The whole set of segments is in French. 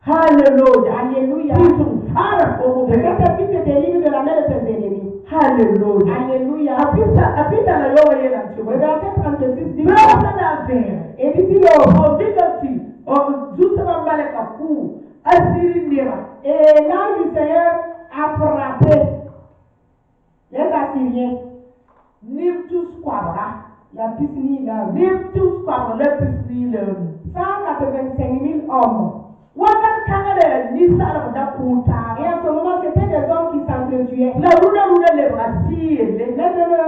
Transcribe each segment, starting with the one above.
Alléluia. Alléluia. Ils sont forts pour Le Saint-Esprit te délivre de la main de tes ennemis. Alléluia. Alléluia. Habita la yoga yela Le chiwa. verset 36 dit Baba na vere. et d'ici le Obligati. Justement maleka ku. Asiri nera. et l'ange du Seigneur a frappé les Assyriens. Niptus kwabra. La piscine là. Niptus kwabra le pisni le. 185 000 hommes. Wakan kangare ni sala da kuta. Et à ce moment, c'était des hommes qui s'entretuaient. La runa le brasi le. Mais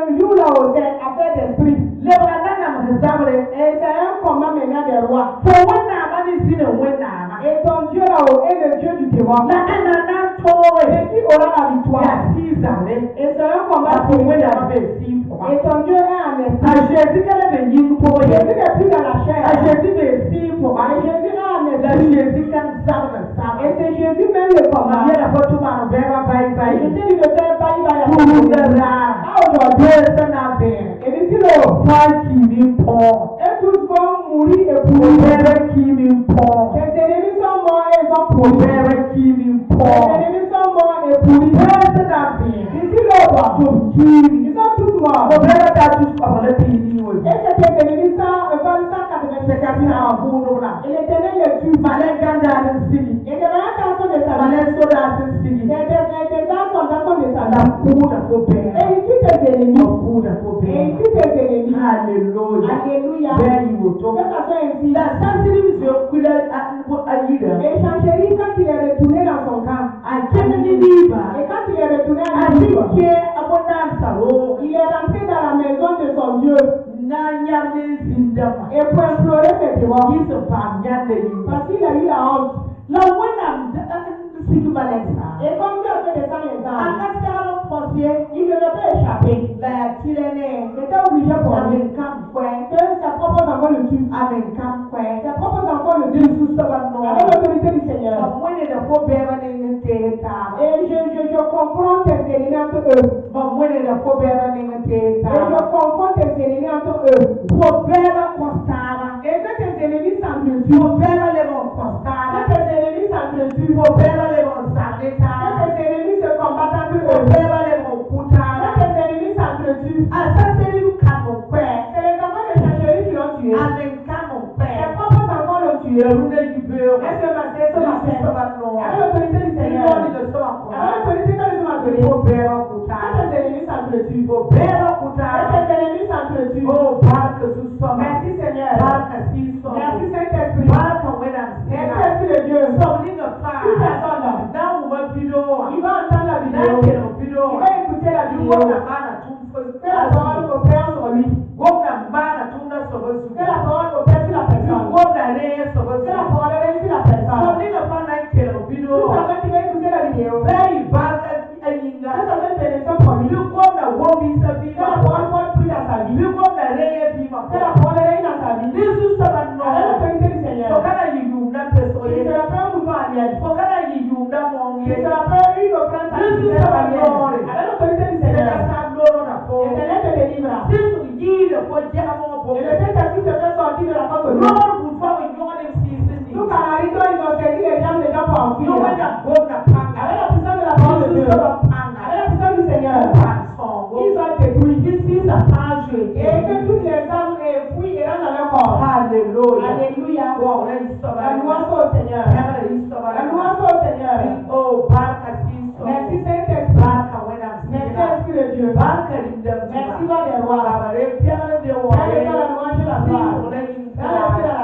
le jour là où c'est affaire d'esprit. Le brana na mzabre. Et c'est un combat maintenant des rois. For wena mani zine wena. Et ton Dieu là-haut est le Dieu du démon. La anana toy. Et qui aura la victoire? Ya sizare. Et c'est un combat For wena spirituel. be si. Et ton Dieu est en esprit. A Jésus qu'elle be yin pour Jésus n'est plus dans la chair. A Jésus be si pour. Et Jésus est en La esprit. Jésus kan zabre zabre. Et c'est Jésus même le combat. Ya la fotu ma beba bye Et bye. je t'ai dit de faire bail bail Pour le ra. aujourd'hui. Persona be. Et d'ici le Faki ni po. et tous vont mourir et Pour pourrir. le ki ni po. Tes ennemis sont morts et ils sont Pour pourris. le ki ni Tes po. ennemis sont morts et pourris. Persona be. D'ici le roi. Pour ki. Ils sont tous morts. Pour le ta tous kwa le pi ni wo. Et c'est tes ennemis 185 ans. Et l'Éternel les tue. Et devant l'attention de sa vie. Tes soldats sont des soldats. Et il tue tes ennemis. Et il tue tes ennemis. Alléluia. Que ça soit ainsi. Et Chancheri, quand il est retourné dans son camp, et quand il est retourné à Ninive, il est rentré dans la maison de son Dieu et pour implorer ses démons. Parce qu'il a eu la honte. Et comme Dieu a fait descendre les anges, il ne veut pas échapper. Il était obligé pour lui. Que ses propres enfants le tuent. Ses propres enfants le tuent. Avec l'autorité du Seigneur. Et je confronte tes ennemis entre eux. Et je confronte tes ennemis entre eux. Et que tes ennemis s'entretuent. Que tes ennemis s'entretuent. Que tes ennemis se combattent entre eux. Que tes ennemis s'entretuent. C'est les enfants de Chancheri qui l'ont tué. Ses propres enfants l'ont tué. Et ce matin, avec l'autorité du Seigneur, avec l'autorité que nous sommes donnée, que tes ennemis s'entretuent. Que tes ennemis s'entretuent. Merci Seigneur. Merci Saint-Esprit. Merci Esprit de Dieu. Toute personne, il va entendre la vidéo. Il va écouter la vidéo. Que la parole opère sur lui. Que la parole opère sur la personne. Que la parole opère sur la personne. Toute personne qui va écouter la vidéo. Que ça soit une bénédiction pour lui. Que la parole porte fruit dans sa vie. Que la parole règne dans sa vie. Avec l'autorité du Seigneur. Il ne sera pas un mouton à miel. Il ne sera pas une offrande sacrificielle à miel. Avec l'autorité du Seigneur. L'Éternel te délivra. Et le Saint-Esprit te fait sortir de la force de Dieu. Tout canarito, ils ont saisi les jambes des gens pour enfuir. Avec la puissance de la parole de Dieu. Avec la puissance du Seigneur. Ils sont détruits. Et que toutes les âmes fuient et rentrent dans leur corps. Alléluia. Alléluia. La louange soit au Seigneur. La louange soit au Seigneur. Merci Saint-Esprit. Merci Esprit de Dieu. Merci roi des rois. Père de la louange et la gloire. Père de la